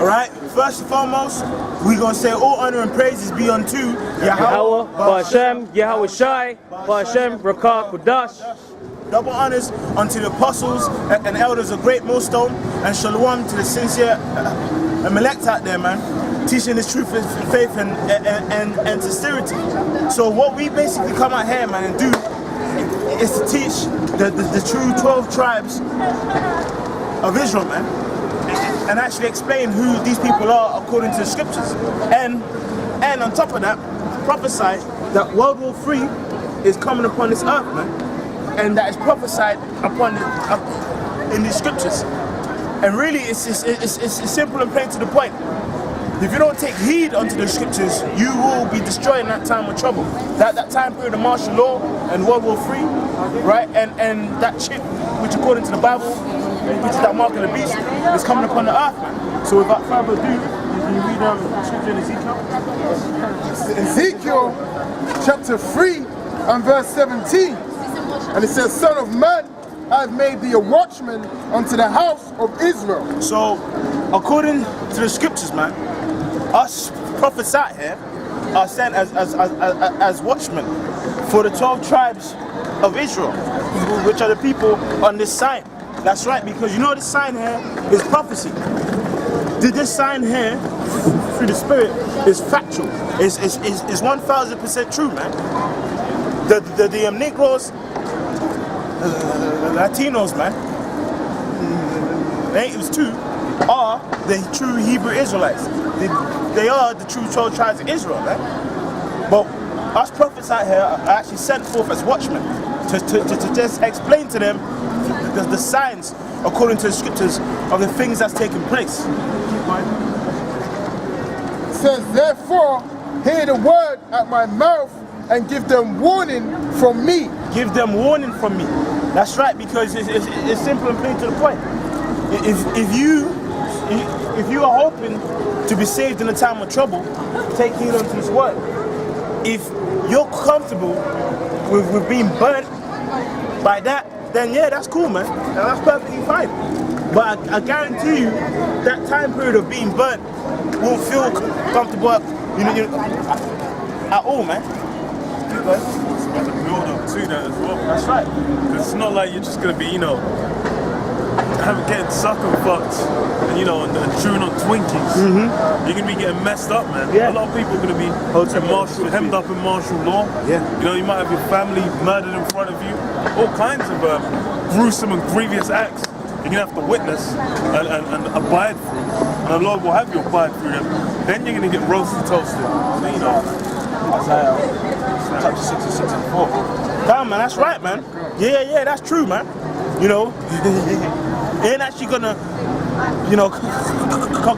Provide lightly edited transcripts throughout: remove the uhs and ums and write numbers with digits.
Alright, first and foremost, we're going to say all honor and praises be unto Yahweh, Ba'ashem, Yahweh Shai, Ba'ashem, Rakah, Kudash. Double honors unto the apostles and elders of Great Millstone, and shalom to the sincere elect out there, man, teaching this truth and faith and sincerity. So what we basically come out here, man, and do is to teach the true 12 tribes of Israel, man, and actually explain who these people are according to the scriptures. And on top of that, prophesy that World War III is coming upon this earth, man, and that is prophesied upon in these scriptures. And really, it's simple and plain to the point. If you don't take heed unto the scriptures, you will be destroyed in that time of trouble. That time period of martial law and World War III, right? And that chip, which according to the Bible, which is that mark of the beast, is coming upon the earth, man. So without further ado, can you read the scripture in Ezekiel? Ezekiel chapter 3 and verse 17. And it says, Son of man, I have made thee a watchman unto the house of Israel. So, according to the scriptures, man, us prophets out here are sent as watchmen for the 12 tribes of Israel, which are the people on this sign. That's right, because you know this sign here is prophecy. This sign here, through the Spirit, is factual. It's 1000% true, man. The Negroes, Latinos, man, natives too, are the true Hebrew Israelites. They are the true 12 tribes of Israel, man. But us prophets out here are actually sent forth as watchmen to just explain to them the signs according to the scriptures of the things that's taking place. It says, therefore, hear the word at my mouth and give them warning from me. Give them warning from me. That's right, because it's simple and plain to the point. If you are hoping to be saved in a time of trouble, take heed unto His word. If you're comfortable with being burnt by that, then yeah, that's cool, man. That's perfectly fine. But I guarantee you, that time period of being burnt won't feel comfortable, at all, man. It's about to build up to that as well. That's right. It's not like you're just gonna be, getting sucker fucked and and chewing on Twinkies. You're gonna be getting messed up, man. Yeah. A lot of people are gonna be hemmed up in martial law. Yeah. You might have your family murdered in front of you. All kinds of gruesome and grievous acts you're gonna have to witness and abide through. And the Lord will have you abide through them. Then you're gonna get roasted, toasted. So, Chapter 66 and 4. Damn, man, that's right, man. Yeah, that's true, man. It ain't actually gonna,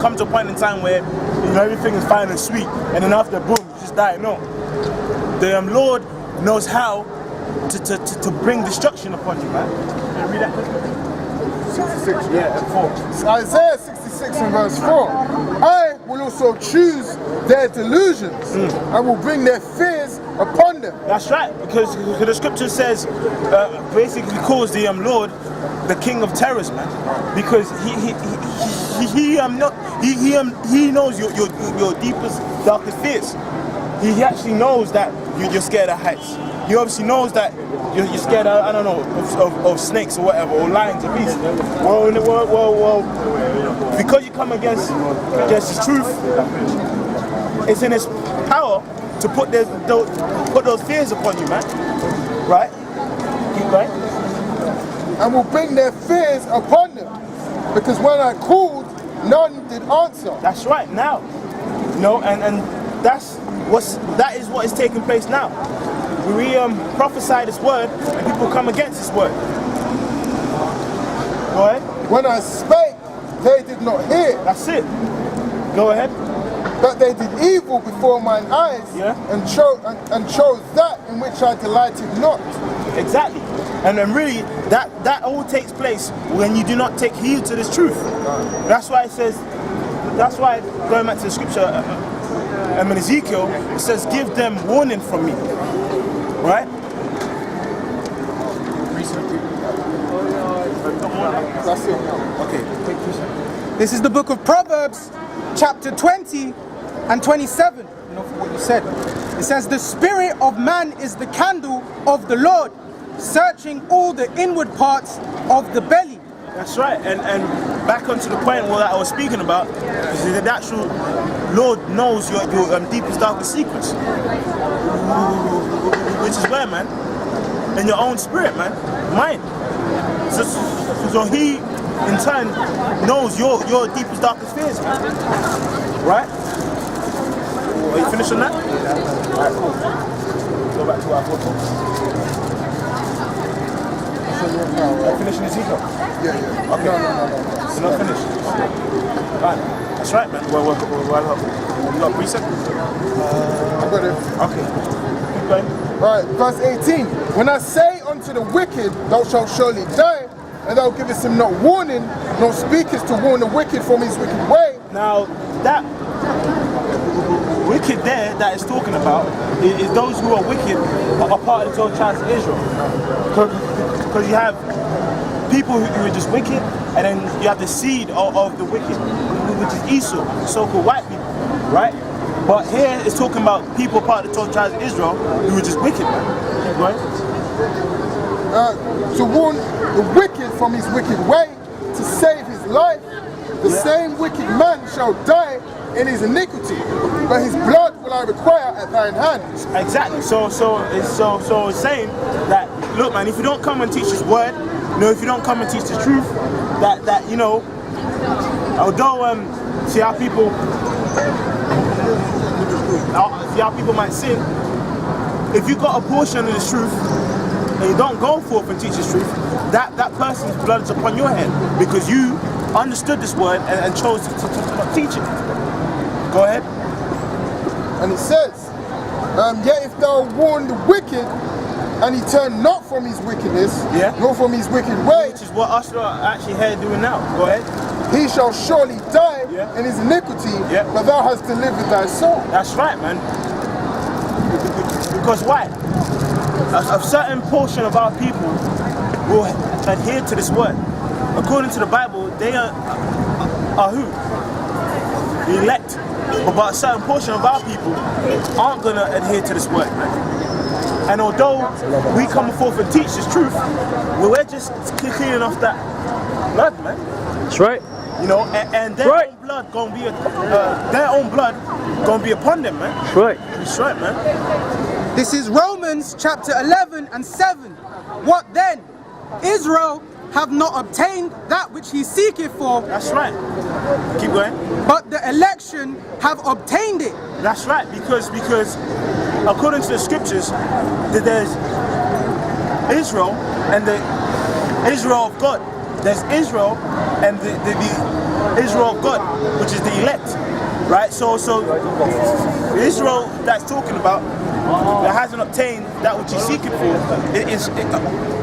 come to a point in time where, everything is fine and sweet, and then after, boom, you just die. No. The Lord knows how to bring destruction upon you, man. Can you read that? 66. Yeah, 4. Isaiah 66 and verse 4. I will also choose their delusions and will bring their fears upon them. That's right, because the scripture says, basically calls the Lord the King of Terrors, man, because he knows your deepest, darkest fears. He actually knows that you're scared of heights. He obviously knows that you're scared of, I don't know, of snakes or whatever, or lions or beasts. Well, because you come against His truth, it's in His power to put those fears upon you, man. Right? Keep going. And will bring their fears upon them. Because when I called, none did answer. That's right, now. And that is what is taking place now. We prophesy this word and people come against this word. Go ahead. When I spake, they did not hear. That's it. Go ahead. But they did evil before mine eyes, and chose that in which I delighted not. Exactly. And then really, that all takes place when you do not take heed to this truth. That's why it says, going back to the scripture, in Ezekiel, it says, give them warning from me. Right? That's it. Okay. This is the book of Proverbs, chapter 20 and 27, you know, for what you said. It says, the spirit of man is the candle of the Lord, searching all the inward parts of the belly. That's right. And back onto the point that I was speaking about, is the actual Lord knows your deepest, darkest secrets. Which is where, man? In your own spirit, man. Mind. So he, in turn, knows your deepest, darkest fears, man. Right? Are you finished on that? Alright, cool. Go back to our photo. Finishing Ezekiel? Yeah. Okay. No. You're not finished? Okay. Right. That's right, man. Well up. You got a precept? I got it. Okay. Keep going. Right, verse 18. When I say unto the wicked, thou shalt surely die, and thou givest him not warning, nor speakest to warn the wicked from his wicked way. Now, that wicked there that it's talking about is those who are wicked are part of the 12 tribes of Israel. Because you have people who are just wicked, and then you have the seed of the wicked, which is Esau, so-called white people, right? But here it's talking about people part of the 12 tribes of Israel who are just wicked, man. Keep going. To warn the wicked from his wicked way, to save his life. The same wicked man shall die in his iniquity, but his blood will I require at thine hand. Exactly. So it's saying that, look, man, if you don't come and teach this word, you know, if you don't come and teach the truth, that you know, although see how people might sin, if you got a portion of the truth and you don't go forth and teach this truth, that person's blood is upon your head because you understood this word and chose to not teach it. Go ahead. And it says, yet if thou warn the wicked, and he turn not from his wickedness, nor from his wicked way, which is what us are actually here doing now. Go ahead. He shall surely die in his iniquity, but thou hast delivered thy soul. That's right, man. Because why? A certain portion of our people will adhere to this word. According to the Bible, they are who? The elect. But a certain portion of our people aren't going to adhere to this word, man. And although we come forth and teach this truth, we're just cleaning off that blood, man. That's right. You know, and their own blood gonna be upon them, man. That's right. That's right, man. This is Romans chapter 11 and 7. What then? Israel have not obtained that which he seeketh for. That's right. Keep going. But the election have obtained it. That's right, because according to the scriptures, there's Israel and the Israel of God. There's Israel and the Israel of God, which is the elect, right? So the Israel that's talking about that hasn't obtained that which he's seeking for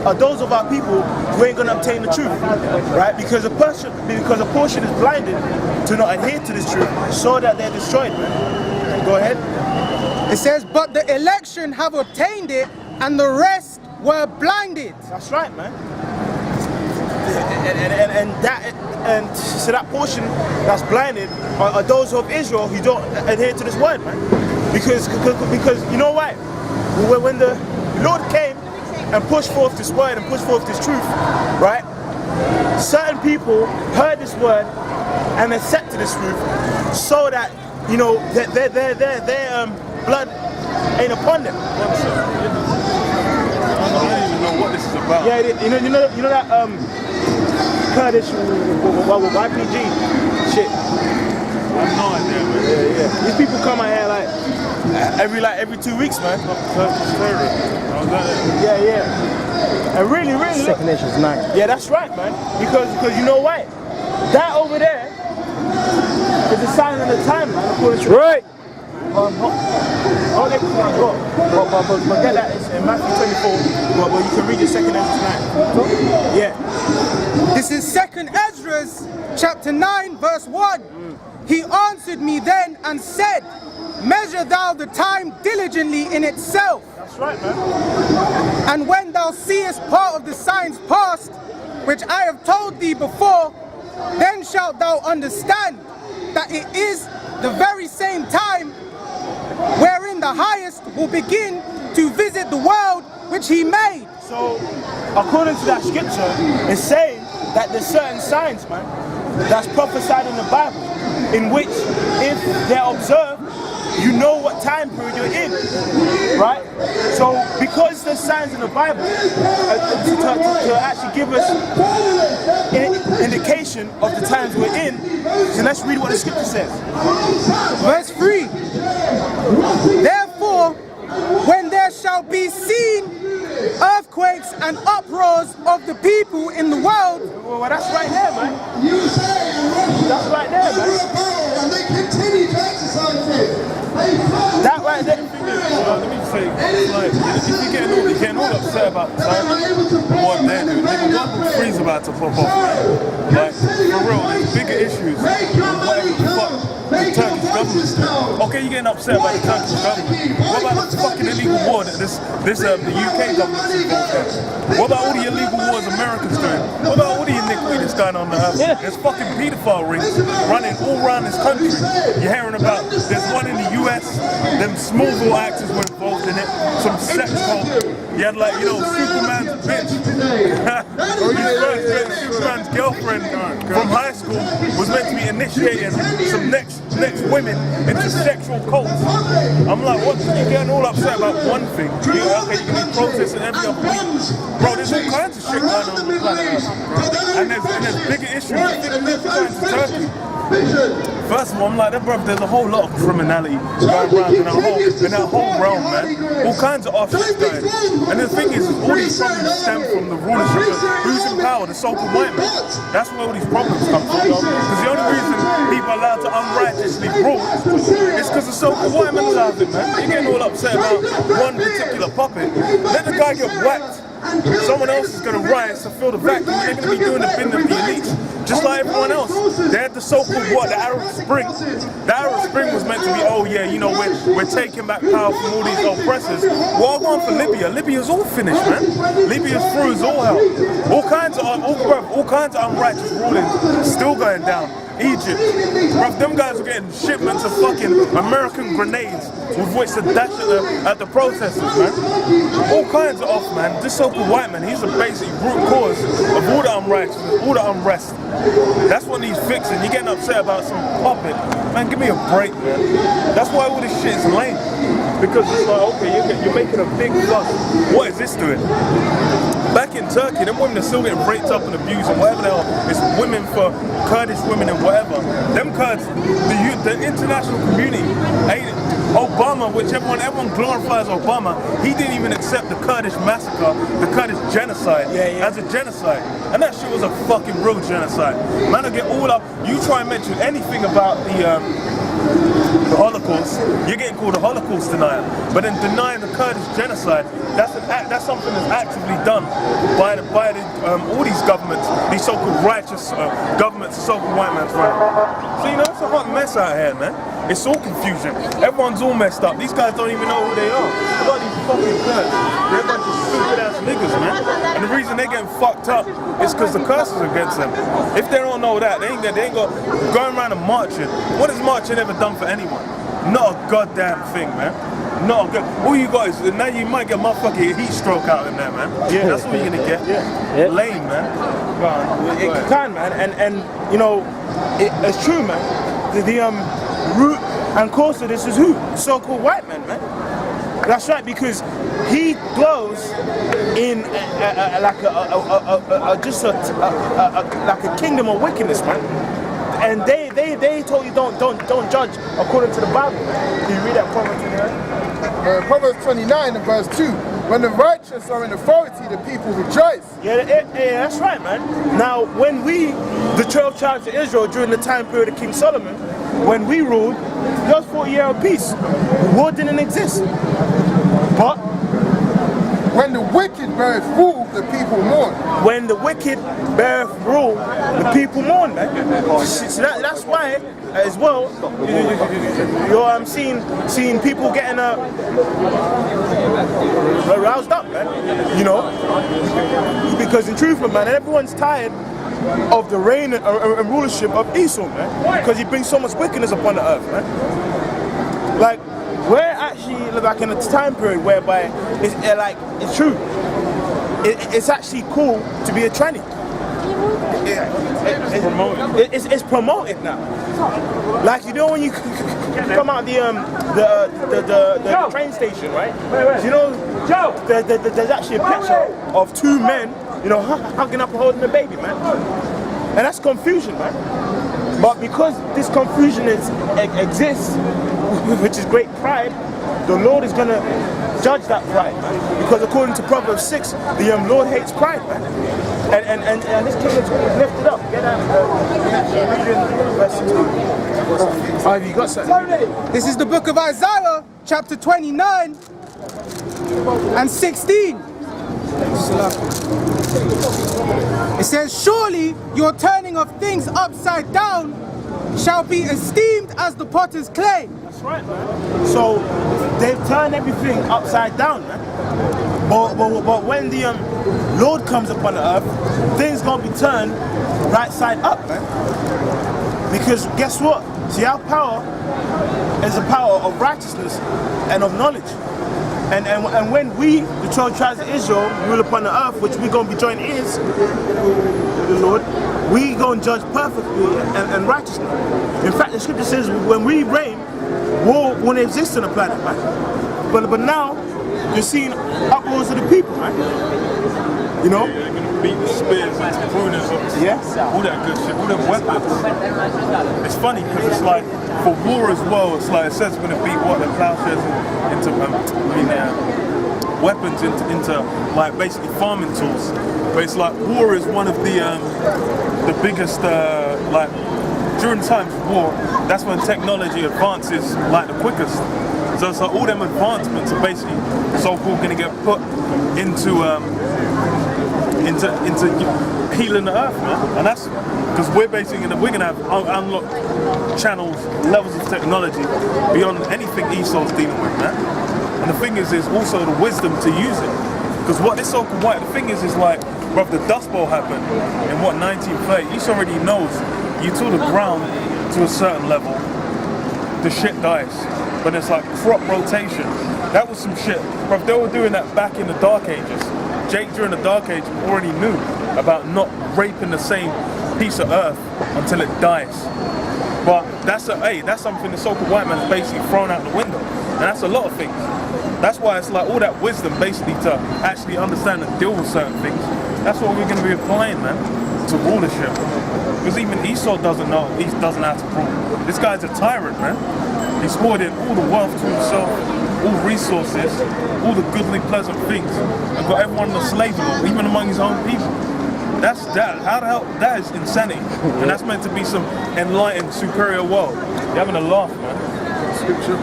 are those of our people who ain't gonna obtain the truth, right? Because a portion is blinded to not adhere to this truth, so that they're destroyed. Man. Go ahead. It says, but the election have obtained it, and the rest were blinded. That's right, man. And so that portion that's blinded are those of Israel who don't adhere to this word, man. Because you know why? When the Lord came and pushed forth this word and pushed forth this truth, right? Certain people heard this word and accepted this truth, so that you know their blood ain't upon them. I don't even know what this is about. Yeah, you know that Kurdish YPG shit. I have no idea, man. Yeah. These people come out here every 2 weeks, man. Yeah. And really. Second Nation's nice. Yeah, that's right, man. Because you know why? That over there is a sign of the time, man. According to Right. But get that, it's in Matthew 24, but you can read your second Ezra tonight. Yeah. This is 2nd Ezra chapter 9 verse 1. He answered me then and said, measure thou the time diligently in itself. That's right, man. And when thou seest part of the signs past, which I have told thee before, then shalt thou understand. that it is the very same time wherein the highest will begin to visit the world which he made. So, according to that scripture, it's saying that there's certain signs, man, that's prophesied in the Bible, in which, if they're observed, you know what time period you're in, right? So, because there's signs in the Bible to actually give us an indication of the times we're in, so let's read what the scripture says. Verse 3. Therefore, when there shall be seen earthquakes and uproars of the people in the world. Well, that's right there, man. That's right there, man. And they continue to exercise it. That right there. Let me say, like, if you're getting all upset about the time, what they're doing, nigga, World War III's about to pop off, man. Like, for real, there's bigger issues than whatever the fuck the Turkish government's doing. Okay, you're getting upset about the Turkish government. What about the fucking illegal war that the UK government's involved in? What about all the illegal wars America's doing? What about all the iniquity that's going on there? There's fucking pedophile rings running all around this country. You're hearing about, there's one in the US, them Smallville actors were involved in it, some sex cult. You had like, you know, Superman's bitch. Superman's girlfriend from high school was meant to be initiating some next women into sexual cults. I'm like, what? You're getting all upset about one thing. Okay, you can be protesting every other week. Bro, there's all kinds of shit going on the planet Earth, bro. And there's bigger issues. I think they're going to Turkey. First of all, I'm like, there's a whole lot of criminality going around in that whole realm, man. All kinds of off shit going. And the thing is, all these problems stem from the rulership of who's in power, the so-called white man. That's where all these problems come from. Because the only reason people are allowed to unrighteously rule is because the so-called white man allows it, man. You're getting all upset about one particular puppet. Let the guy get whacked. Someone else is going to rise to fill the vacuum. They're going to be doing the bidding of the elites, just like everyone else. They had the so-called the Arab Spring. The Arab Spring was meant to be, oh yeah, you know, we're taking back power from all these oppressors. Well, I'm going for Libya. Libya's all finished, man. Libya's through, is all hell. All kinds of unrighteous ruling still going down. Egypt, bruv, them guys were getting shipments of fucking American grenades with which to dash at the protesters, man. All kinds of off, man. This so-called white man, he's the basic root cause of all the unrighteousness, all the unrest. That's what he's fixing. You're getting upset about some puppet. Man, give me a break, man. That's why all this shit is lame. Because it's like, okay, you're making a big fuss. What is this doing? Back in Turkey, them women are still getting raped up and abused and whatever the hell. It's women for Kurdish women and whatever. Them Kurds, the international community, Obama, which everyone glorifies Obama, he didn't even accept the Kurdish massacre, the Kurdish genocide, as a genocide. And that shit was a fucking real genocide. Man, I get all up. You try and mention anything about the Holocaust, you're getting called a Holocaust denier. But in denying the Kurdish genocide, that's something that's actively done by all these governments, these so-called righteous governments, so-called white man's running. So you know, it's a hot mess out here, man. It's all confusion. Everyone's all messed up. These guys don't even know who they are. A lot of these fucking Kurds, they're a bunch of stupid ass niggas, man. And the reason they're getting fucked up is because the curses are against them. If they don't know that, they ain't got going around and marching. What has marching ever done for anyone? Not a goddamn thing, man. Not a good. All you got is now you might get motherfucking heat stroke out in there, man. Yeah, that's what you're gonna get. Yeah. Lame, man. It can, man, and you know, it's true, man. The root and cause of this is who? So-called white man, man. That's right, because he dwells in like a kingdom of wickedness, man. And they told you don't judge according to the Bible. Can you read that Proverbs 29? Proverbs 29 and verse 2. When the righteous are in authority, the people rejoice. Yeah, that's right, man. Now, when the 12 tribes of Israel, during the time period of King Solomon, when we ruled, there was 40 years of peace. War didn't exist. But when the wicked beareth rule, the people mourn. When the wicked beareth rule, the people mourn, man. So that's why, as well, I'm seeing people getting roused up, man. You know, because in truth, man, everyone's tired of the reign and rulership of Esau, man, because he brings so much wickedness upon the earth, man. Like, we're actually like in a time period whereby it's true. It's actually cool to be a tranny. It's promoted now. Like, you know, when you come out the train station, right? You know, there's actually a picture of two men, you know, hugging up and holding a baby, man. And that's confusion, man. But because this confusion exists, which is great pride, the Lord is gonna judge that pride, man. Because according to Proverbs 6, the Lord hates pride, man. And this kingdom is lifted up. Get that? Verse 16. Oh, have you got something? This is the book of Isaiah, chapter 29 and 16. It says, surely your turning of things upside down shall be esteemed as the potter's clay. That's right, man. So they've turned everything upside down, man. But when the Lord comes upon the earth, things gonna be turned right side up, man. Because guess what? See, our power is a power of righteousness and of knowledge. And when we, the 12 tribes of Israel, rule upon the earth, which we're going to be joint ears to the Lord, we going to judge perfectly and righteously. In fact, the scripture says when we reign, war won't exist on the planet, man. But now, you're seeing uproars of the people, man. You know? They're going to beat the spears into pruners, Yes. all that good shit, all them weapons. It's funny because it's like, for war as well, it's like it says we're going to beat what the plowshares into weapons into like basically farming tools. But it's like war is one of the biggest like during times of war, that's when technology advances like the quickest. So it's like all them advancements are basically so-called going to get put into healing the earth, man. And that's because we're basically we're going to have unlocked channels, levels of technology beyond anything Esau's dealing with, man. And the thing is also the wisdom to use it. Because what this so-called white, the thing is like, bruv, the Dust Bowl happened in what, 1930? Esau already knows you till the ground to a certain level, the shit dies. But it's like crop rotation. That was some shit. Bruv, they were doing that back in the Dark Ages. Jake during the Dark Age already knew about not raping the same piece of earth until it dies. But that's something the so-called white man's basically thrown out the window. And that's a lot of things. That's why it's like all that wisdom basically to actually understand and deal with certain things. That's what we're going to be applying, man, to rulership. Because even Esau doesn't know, he doesn't have to rule. This guy's a tyrant, man. He's hoarded all the wealth to himself, all resources, all the goodly, pleasant things, and got everyone in a slave law, even among his own people. That's that. How the hell? That is insanity. And that's meant to be some enlightened, superior world. You're having a laugh, man. Scripture.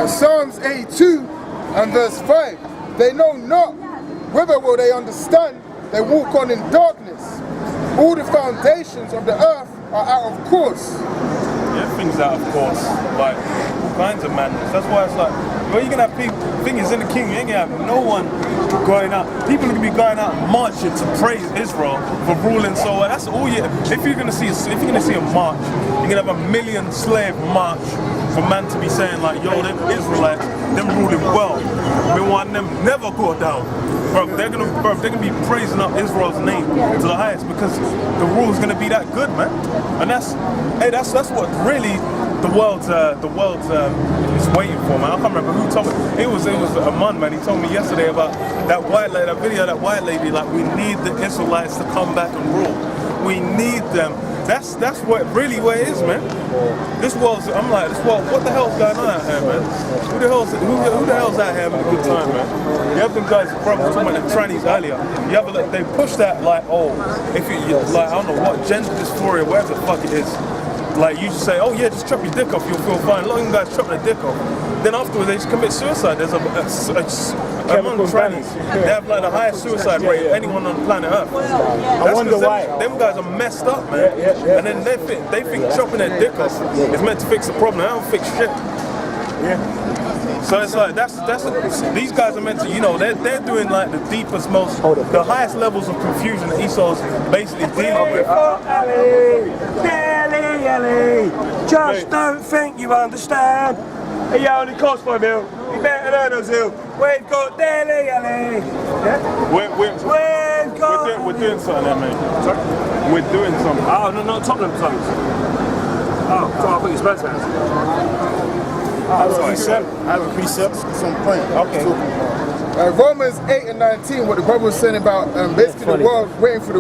Psalms 82 and verse 5. They know not, whither will they understand? They walk on in darkness. All the foundations of the earth are out of course. Yeah, things out of course. Like all kinds of madness. That's why it's like, well, you're gonna have people. Thing is, in the king, you ain't gonna have no one going out. People are gonna be going out marching to praise Israel for ruling so well. That's all you. If you're gonna see a march, you're gonna have a million slave march for man to be saying like, yo, them Israelites, them ruling well. We want them never go down. Bro, they're gonna be praising up Israel's name to the highest because the rule is gonna be that good, man. And that's what really the world is waiting for, man. I can't remember who told me. It was a man. He told me yesterday about that white lady, that video, that white lady. Like, we need the Israelites to come back and rule. We need them. That's what really where it is, man. This world's. I'm like, this world. What the hell's going on out here, man? Who the hell's out here having a good time, man? You have them guys, bro, we were talking about the trannies earlier. You have a look. They push that like, oh, if you like, I don't know what gender dysphoria, whatever the fuck it is. Like, you just say, oh yeah, just chop your dick off, you'll feel fine. A lot of them guys chop their dick off. Then afterwards, they just commit suicide. There's among trannies, they have like the highest suicide rate of anyone on planet Earth. I wonder why. Them guys are messed up, man. And then they think chopping their dick off is meant to fix the problem. They don't fix shit. Yeah. So it's like these guys are meant to, you know, they're doing like the deepest, the highest levels of confusion that Esau's basically dealing with. Just don't think you understand. Hey, yo, only cost 5 mil. You better learn those hill. We've got Deli Ali. Yeah? We're doing something there, mate. Sorry? We're doing something. Oh, no, not Tottenham songs. Oh, so I think it's Spurs fans. I have a precept. Some point. Okay. Romans 8 and 19, what the brother was saying about basically the world waiting for the